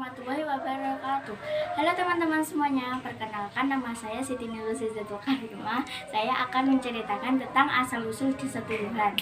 warahmatullahi wabarakatuh. Halo teman-teman semuanya, perkenalkan nama saya Siti Nurul Karimah. Saya akan menceritakan tentang asal-usul Desa Tuyuhan.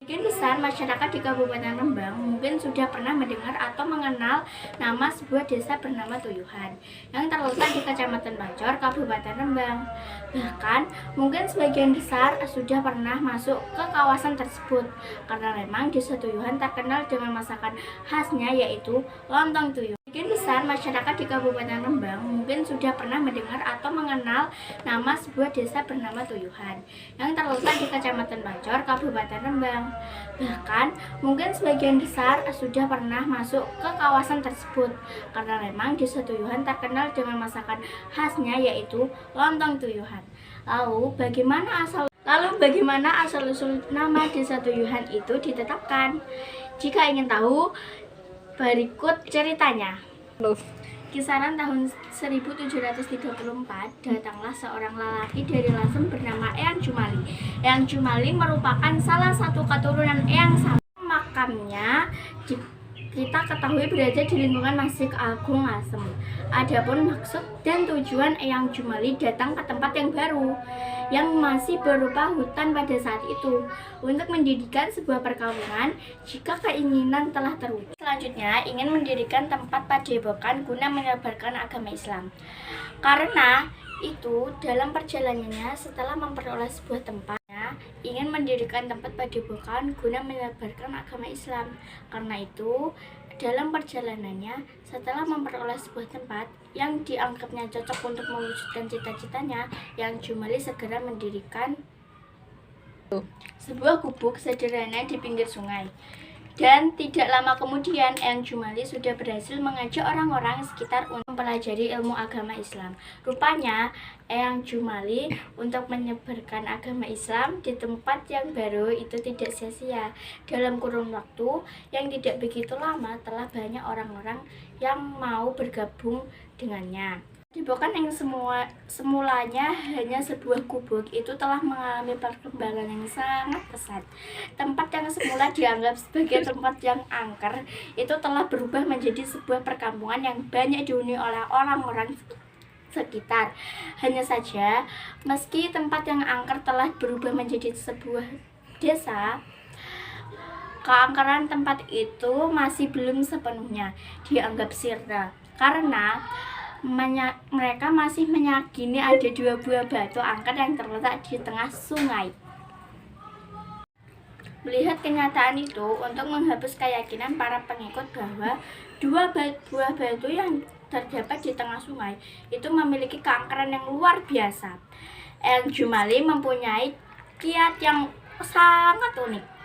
Sebagian besar masyarakat di Kabupaten Rembang mungkin sudah pernah mendengar atau mengenal nama sebuah desa bernama Tuyuhan yang terletak di Kecamatan Bacor, Kabupaten Rembang. Bahkan mungkin sebagian besar sudah pernah masuk ke kawasan tersebut karena memang desa Tuyuhan terkenal dengan masakan khasnya yaitu lontong tuyuh. Sebagian besar masyarakat di Kabupaten Rembang mungkin sudah pernah mendengar atau mengenal nama sebuah desa bernama Tuyuhan yang terletak di Kecamatan Bacor, Kabupaten Rembang. Bahkan mungkin sebagian besar sudah pernah masuk ke kawasan tersebut karena memang desa Tuyuhan terkenal dengan masakan khasnya yaitu lontong tuyuhan. Lalu bagaimana asal-usul nama desa Tuyuhan itu ditetapkan? Jika ingin tahu, berikut ceritanya. Kisaran tahun 1734, datanglah seorang lelaki dari Lasem bernama Eyang Jumali. Eyang Jumali merupakan salah satu keturunan Eyang Samin. Makamnya kita ketahui berada di lingkungan Masjid Agung Lasem. Adapun maksud dan tujuan Eyang Jumali datang ke tempat yang baru yang masih berupa hutan pada saat itu untuk mendirikan sebuah perkampungan jika keinginan telah terwujud. Selanjutnya ingin mendirikan tempat padepokan guna menyebarkan agama Islam. Karena itu dalam perjalanannya setelah memperoleh sebuah tempat ingin mendirikan tempat padepokan guna menyebarkan agama Islam. Karena itu, dalam perjalanannya, setelah memperoleh sebuah tempat yang dianggapnya cocok untuk mewujudkan cita-citanya, Eyang Jumali segera mendirikan sebuah gubuk sederhana di pinggir sungai. Dan tidak lama kemudian, Eyang Jumali sudah berhasil mengajak orang-orang sekitar untuk mempelajari ilmu agama Islam. Rupanya, Eyang Jumali untuk menyebarkan agama Islam di tempat yang baru itu tidak sia-sia. Dalam kurun waktu yang tidak begitu lama, telah banyak orang-orang yang mau bergabung dengannya. Padepokan yang semulanya hanya sebuah gubuk itu telah mengalami perkembangan yang sangat pesat. Tempat yang semula dianggap sebagai tempat yang angker itu telah berubah menjadi sebuah perkampungan yang banyak dihuni oleh orang-orang sekitar. Hanya saja, meski tempat yang angker telah berubah menjadi sebuah desa, keangkeran tempat itu masih belum sepenuhnya dianggap sirna karena mereka masih meyakini ada dua buah batu angker yang terletak di tengah sungai. Melihat kenyataan itu, untuk menghapus keyakinan para pengikut bahwa dua buah batu yang terdapat di tengah sungai itu memiliki keangkeran yang luar biasa, Eyang Jumali mempunyai kiat yang sangat unik.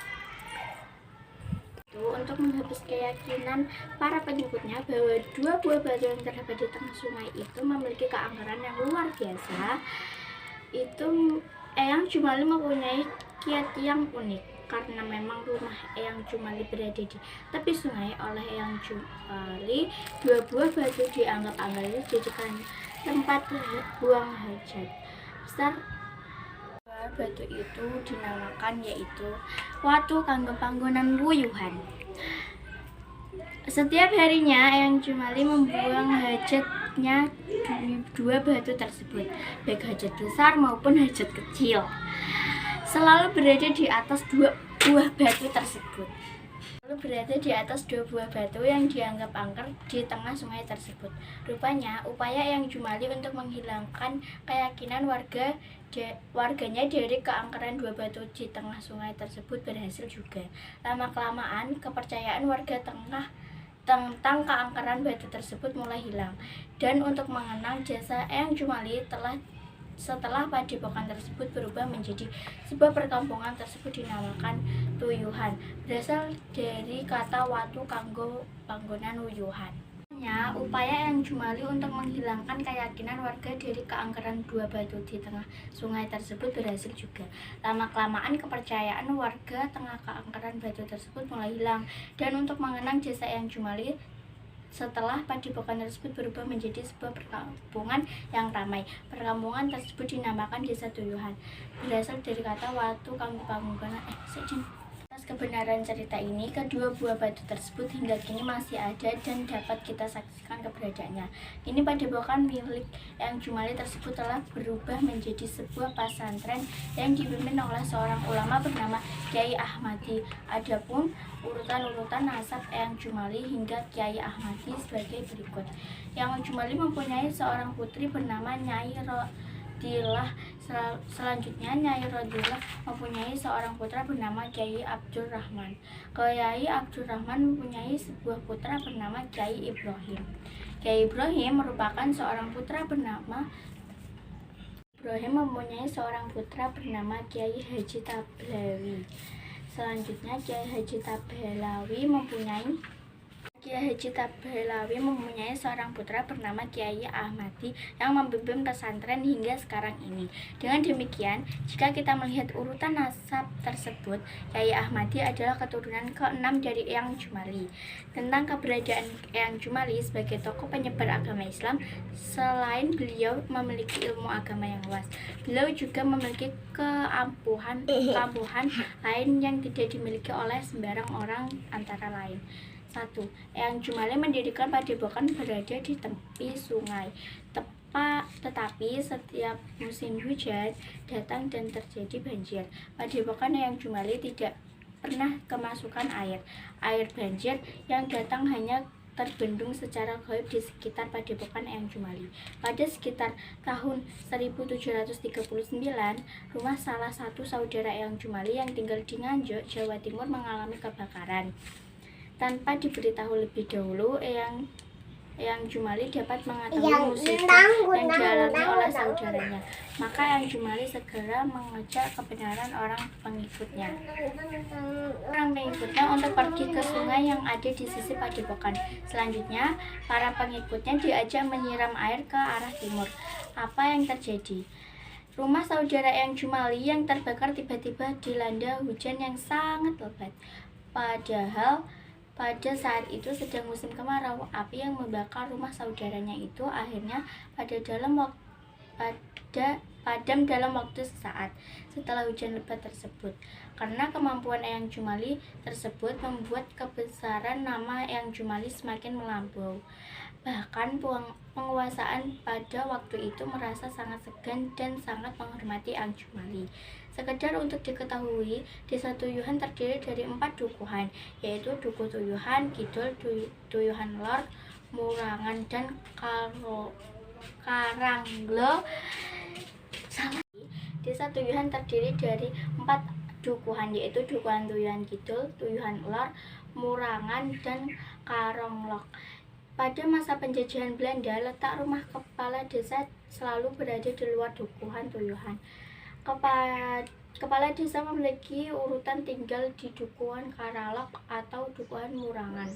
Untuk menghapus keyakinan para pengikutnya bahwa dua buah batu yang terdapat di tengah sungai itu memiliki keangkeran yang luar biasa, itu Eyang Jumali mempunyai kiat yang unik. Karena memang rumah Eyang Jumali berada di tepi sungai, oleh Eyang Jumali dua buah batu dianggap angker dijadikan tempat buang hajat. Besar batu itu dinamakan yaitu Watu Kanggo Panggonan Wuyuhan. Setiap harinya Eyang Jumali membuang hajatnya di dua batu tersebut, baik hajat besar maupun hajat kecil, selalu berada di atas dua buah batu tersebut. Yang dianggap angker di tengah sungai tersebut. Rupanya, upaya Eyang Jumali untuk menghilangkan keyakinan warganya dari keangkeran dua batu di tengah sungai tersebut berhasil juga. Lama-kelamaan, kepercayaan warga tentang keangkeran batu tersebut mulai hilang. Dan untuk mengenang jasa Eyang Jumali setelah padepokan tersebut berubah menjadi sebuah perkampungan tersebut dinamakan Tuyuhan, berasal dari kata watu kanggo panggonan wuyuhan. Upaya Eyang Jumali untuk menghilangkan keyakinan warga dari keangkeran dua batu di tengah sungai tersebut berhasil juga. Lama-kelamaan kepercayaan warga tengah keangkeran batu tersebut mulai hilang. Dan untuk mengenang jasa Eyang Jumali setelah padepokan tersebut berubah menjadi sebuah perkampungan yang ramai. Perkampungan tersebut dinamakan Desa Tuyuhan, berasal dari kata watu kanggo panggonan Atas kebenaran cerita ini, kedua buah batu tersebut hingga kini masih ada dan dapat kita saksikan keberadaannya. Kini padepokan milik Eyang Jumali tersebut telah berubah menjadi sebuah pesantren yang dipimpin oleh seorang ulama bernama Kiai Ahmadi. Adapun urutan-urutan nasab Eyang Jumali hingga Kiai Ahmadi sebagai berikut. Eyang Jumali mempunyai seorang putri bernama Nyai Rodilah. Selanjutnya Nyai Rodilah mempunyai seorang putra bernama Kiai Abdul Rahman. Kiai Abdul Rahman mempunyai sebuah putra bernama Kiai Ibrahim. Kiai Ibrahim merupakan seorang putra bernama mempunyai seorang putra bernama Kiai Haji Tablawi. Selanjutnya Kiai Haji Tablawi mempunyai seorang putra bernama Kiai Ahmadi yang memimpin pesantren hingga sekarang ini. Dengan demikian, jika kita melihat urutan nasab tersebut, Kiai Ahmadi adalah keturunan ke-6 dari Eyang Jumali. Tentang keberadaan Eyang Jumali sebagai tokoh penyebar agama Islam, selain beliau memiliki ilmu agama yang luas, beliau juga memiliki keampuhan lain yang tidak dimiliki oleh sembarang orang, antara lain. 1. Eyang Jumali mendirikan padepokan berada di tepi sungai. Tetapi setiap musim hujan datang dan terjadi banjir. Padepokan Eyang Jumali tidak pernah kemasukan air. Air banjir yang datang hanya terbendung secara gaib di sekitar padepokan Eyang Jumali. Pada sekitar tahun 1739, rumah salah satu saudara Eyang Jumali yang tinggal di Nganjuk, Jawa Timur mengalami kebakaran. Tanpa diberitahu lebih dahulu, Eyang Jumali dapat mengetahui musibah yang dialami oleh saudaranya. Maka Eyang Jumali segera mengajak kebenaran orang pengikutnya untuk pergi ke sungai yang ada di sisi padepokan. Selanjutnya, para pengikutnya diajak menyiram air ke arah timur. Apa yang terjadi? Rumah saudara Eyang Jumali yang terbakar tiba-tiba dilanda hujan yang sangat lebat. Padahal pada saat itu sedang musim kemarau. Api yang membakar rumah saudaranya itu akhirnya padam dalam waktu sesaat setelah hujan lebat tersebut. Karena kemampuan Eyang Jumali tersebut membuat kebesaran nama Eyang Jumali semakin melampau. Bahkan penguasaan pada waktu itu merasa sangat segan dan sangat menghormati Eyang Jumali. Sekedar untuk diketahui, Desa Tuyuhan terdiri dari 4 dukuhan, yaitu Duku Tuyuhan, Kidul, Tuyuhan Lor, Murangan, dan Karanglo. Desa Tuyuhan terdiri dari 4 dukuhan, yaitu Dukuhan Tuyuhan Kidul, Tuyuhan Lor, Murangan, dan Karonglok. Pada masa penjajahan Belanda, letak rumah kepala desa selalu berada di luar dukuhan Tuyuhan. Kepala desa memiliki urutan tinggal di dukuhan Karalok atau dukuhan Murangan.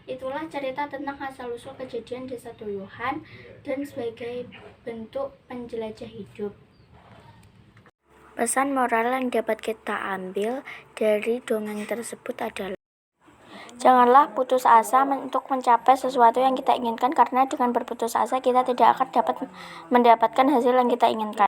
Itulah cerita tentang asal-usul kejadian Desa Tuyuhan dan sebagai bentuk penjelajah hidup. Pesan moral yang dapat kita ambil dari dongeng tersebut adalah: janganlah putus asa untuk mencapai sesuatu yang kita inginkan, karena dengan berputus asa kita tidak akan dapat mendapatkan hasil yang kita inginkan.